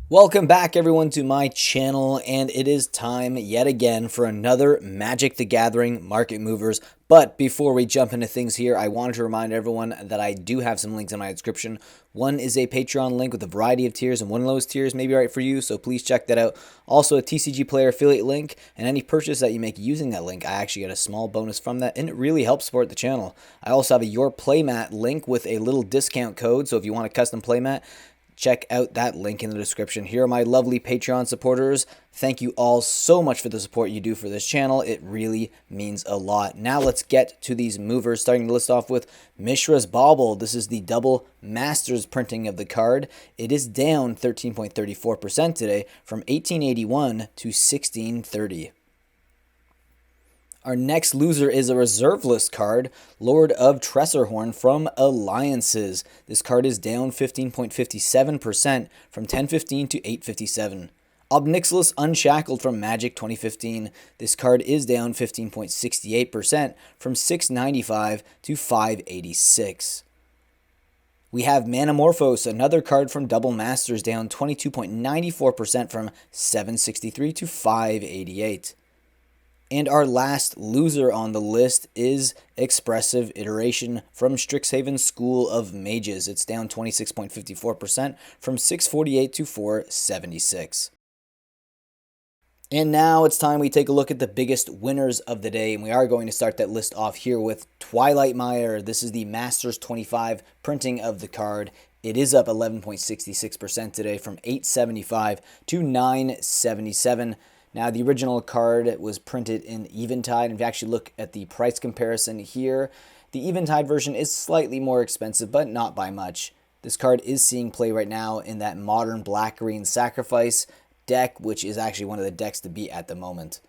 Welcome back everyone to my channel, and it is time yet again for another Magic the Gathering Market Movers. But before we jump into things here, I wanted to remind everyone that I do have some links in my description. One is a Patreon link with a variety of tiers, and one of those tiers may be right for you, so please check that out. Also a TCG Player affiliate link, and any purchase that you make using that link, I actually get a small bonus from that, and it really helps support the channel. I also have a Your Playmat link with a little discount code, so if you want a custom playmat, check out that link in the description. Here are my lovely Patreon supporters. Thank you all so much for the support you do for this channel. It really means a lot. Now let's get to these movers, starting to list off with Mishra's Bauble. This is the double Masters printing of the card. It is down 13.34% today from 1881 to 1630. Our next loser is a reserve list card, Lord of Tressorhorn from Alliances. This card is down 15.57% from 1015 to 857. Obnixilis Unshackled from Magic 2015. This card is down 15.68% from 695 to 586. We have Manamorphose, another card from Double Masters, down 22.94% from 763 to 588. And our last loser on the list is Expressive Iteration from Strixhaven School of Mages. It's down 26.54% from 648 to 476. And now it's time we take a look at the biggest winners of the day, and we are going to start that list off here with Twilight Mire. This is the Masters 25 printing of the card. It is up 11.66% today from 875 to 977. Now, the original card was printed in Eventide. If you actually look at the price comparison here, the Eventide version is slightly more expensive, but not by much. This card is seeing play right now in that modern black-green sacrifice deck, which is actually one of the decks to beat at the moment.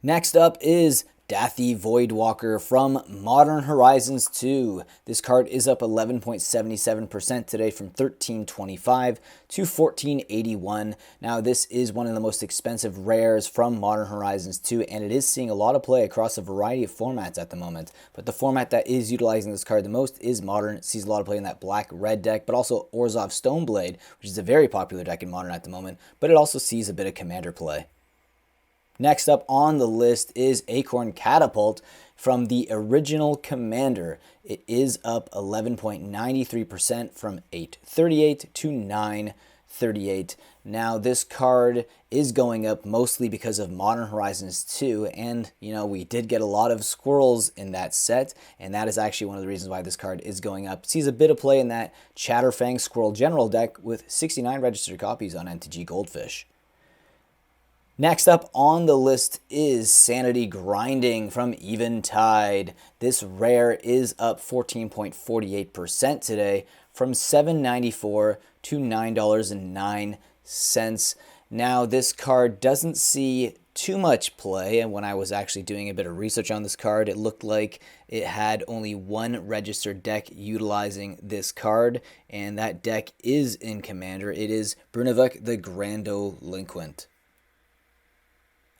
Next up is Dathi Voidwalker from Modern Horizons 2. This card is up 11.77% today from 1325 to 1481. Now, this is one of the most expensive rares from Modern Horizons 2, and it is seeing a lot of play across a variety of formats at the moment. But the format that is utilizing this card the most is Modern. It sees a lot of play in that black-red deck, but also Orzhov Stoneblade, which is a very popular deck in Modern at the moment, but it also sees a bit of Commander play. Next up on the list is Acorn Catapult from the original Commander. It is up 11.93% from 838 to 938. Now, this card is going up mostly because of Modern Horizons 2, and, we did get a lot of squirrels in that set, and that is actually one of the reasons why this card is going up. It sees a bit of play in that Chatterfang Squirrel General deck with 69 registered copies on MTG Goldfish. Next up on the list is Sanity Grinding from Eventide. This rare is up 14.48% today from $7.94 to $9.09. Now, this card doesn't see too much play, and when I was actually doing a bit of research on this card, it looked like it had only one registered deck utilizing this card, and that deck is in Commander. It is Brunavik the Grandolinquent.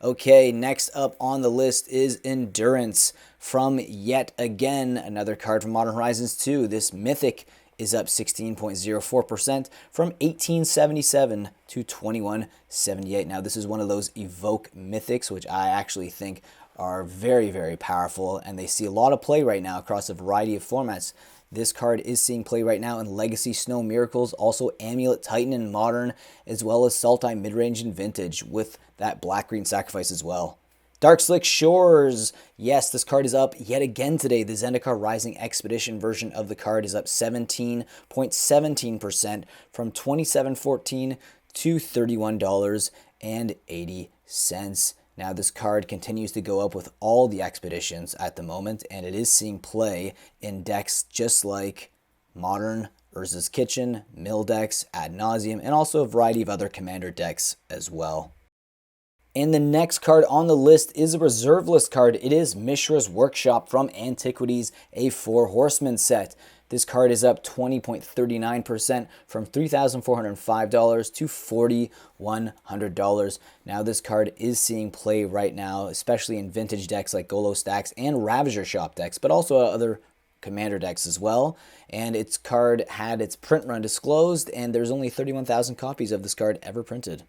Okay, next up on the list is Endurance from yet again another card from Modern Horizons 2. This Mythic is up 16.04% from 1877 to 2178. Now, this is one of those Evoke Mythics, which I actually think are very, very powerful, and they see a lot of play right now across a variety of formats. This card is seeing play right now in Legacy Snow Miracles, also Amulet Titan in Modern, as well as Sultai Midrange and Vintage with that black-green sacrifice as well. Darkslick Shores. Yes, this card is up yet again today. The Zendikar Rising Expedition version of the card is up 17.17% from $27.14 to $31.80. Now, this card continues to go up with all the expeditions at the moment, and it is seeing play in decks just like Modern, Urza's Kitchen, Mill decks, Ad Nauseam, and also a variety of other Commander decks as well. And the next card on the list is a reserve list card. It is Mishra's Workshop from Antiquities, a 4-horseman set. This card is up 20.39% from $3,405 to $4,100. Now, this card is seeing play right now, especially in vintage decks like Golo Stacks and Ravager Shop decks, but also other Commander decks as well, and its card had its print run disclosed, and there's only 31,000 copies of this card ever printed.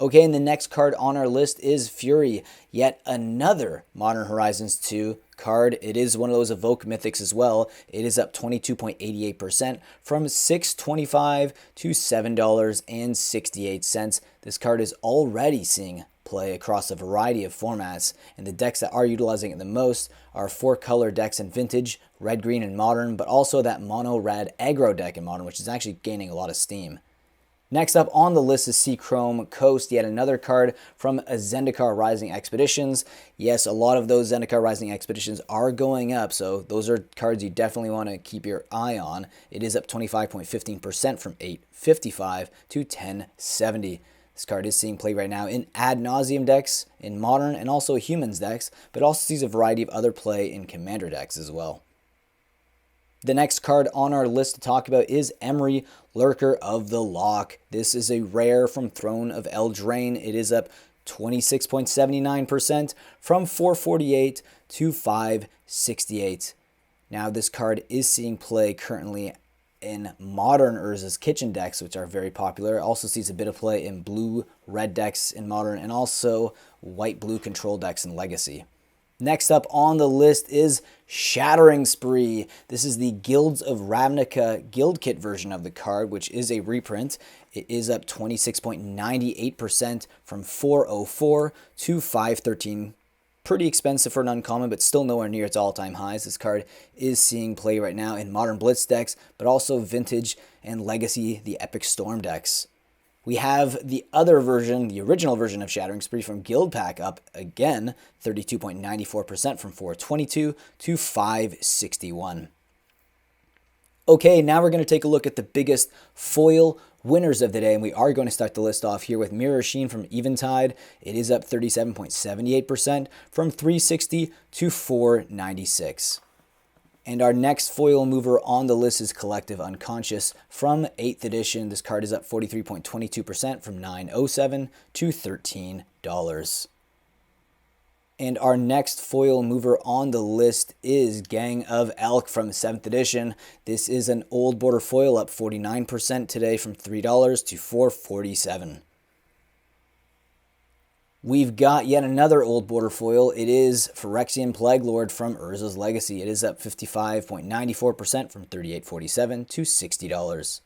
Okay, and the next card on our list is Fury, yet another Modern Horizons 2 card. It is one of those Evoke Mythics as well. It is up 22.88% from $6.25 to $7.68. This card is already seeing play across a variety of formats, and the decks that are utilizing it the most are 4-color decks in Vintage, Red, Green, and Modern, but also that mono-red aggro deck in Modern, which is actually gaining a lot of steam. Next up on the list is Seachrome Coast, yet another card from Zendikar Rising Expeditions. Yes, a lot of those Zendikar Rising Expeditions are going up, so those are cards you definitely want to keep your eye on. It is up 25.15% from $8.55 to $10.70. This card is seeing play right now in Ad Nauseam decks, in Modern, and also Humans decks, but also sees a variety of other play in Commander decks as well. The next card on our list to talk about is Emery, Lurker of the Loch. This is a rare from Throne of Eldraine. It is up 26.79% from $4.48 to $5.68. Now this card is seeing play currently in Modern Urza's Kitchen decks, which are very popular. It also sees a bit of play in blue-red decks in Modern, and also white-blue control decks in Legacy. Next up on the list is Shattering Spree. This is the Guilds of Ravnica Guild Kit version of the card, which is a reprint. It is up 26.98% from $4.04 to $5.13. Pretty expensive for an uncommon, but still nowhere near its all-time highs. This card is seeing play right now in Modern Blitz decks, but also Vintage and Legacy, the Epic Storm decks. We have the other version, the original version of Shattering Spree from Guild Pack up again, 32.94% from $4.22 to $5.61. Okay, now we're going to take a look at the biggest foil winners of the day, and we are going to start the list off here with Mirror Sheen from Eventide. It is up 37.78% from $3.60 to $4.96. And our next foil mover on the list is Collective Unconscious from 8th edition. This card is up 43.22% from $9.07 to $13. And our next foil mover on the list is Gang of Elk from 7th edition. This is an old border foil, up 49% today from $3 to $4.47. We've got yet another old border foil. It is Phyrexian Plaguelord from Urza's Legacy. It is up 55.94% from $38.47 to $60.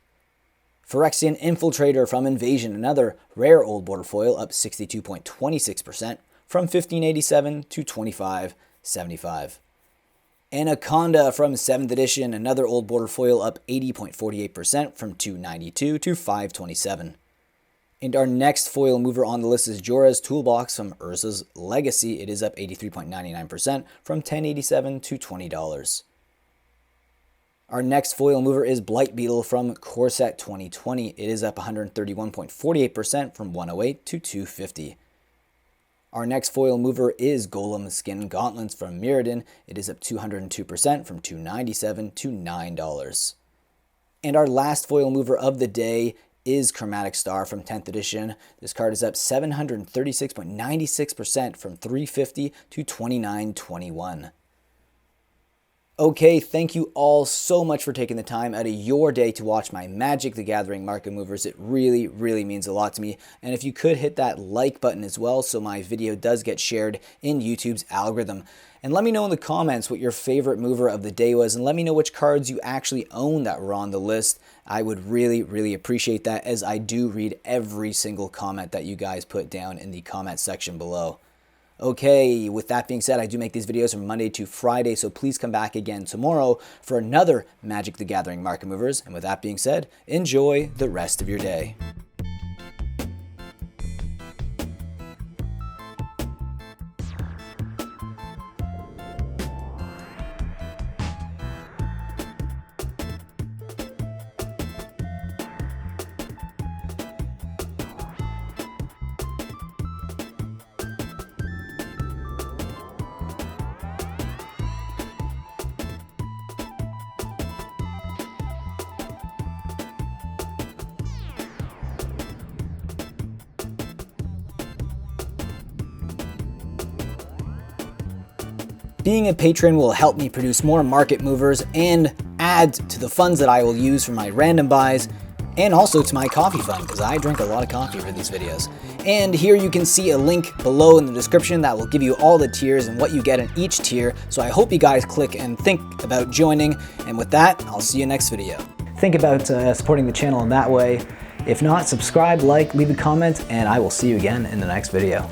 Phyrexian Infiltrator from Invasion, another rare old border foil, up 62.26% from $15.87 to $25.75. Anaconda from 7th edition, another old border foil, up 80.48% from $2.92 to $5.27. And our next foil mover on the list is Jorah's Toolbox from Urza's Legacy. It is up 83.99% from $10.87 to $20. Our next foil mover is Blight Beetle from Core Set 2020. It is up 131.48% from $108 to $250. Our next foil mover is Golem Skin Gauntlets from Mirrodin. It is up 202% from $297 to $9. And our last foil mover of the day is Chromatic Star from 10th edition. This card is up 736.96% from $350 to $29.21. Okay, thank you all so much for taking the time out of your day to watch my Magic the Gathering market movers. It really, really means a lot to me. And if you could hit that like button as well so my video does get shared in YouTube's algorithm. And let me know in the comments what your favorite mover of the day was, and let me know which cards you actually own that were on the list. I would really, really appreciate that, as I do read every single comment that you guys put down in the comment section below. Okay, with that being said, I do make these videos from Monday to Friday, so please come back again tomorrow for another Magic the Gathering market movers. And with that being said, enjoy the rest of your day. Being a patron will help me produce more market movers and add to the funds that I will use for my random buys, and also to my coffee fund, because I drink a lot of coffee for these videos. And here you can see a link below in the description that will give you all the tiers and what you get in each tier. So I hope you guys click and think about joining. And with that, I'll see you next video. Think about supporting the channel in that way. If not, subscribe, like, leave a comment, and I will see you again in the next video.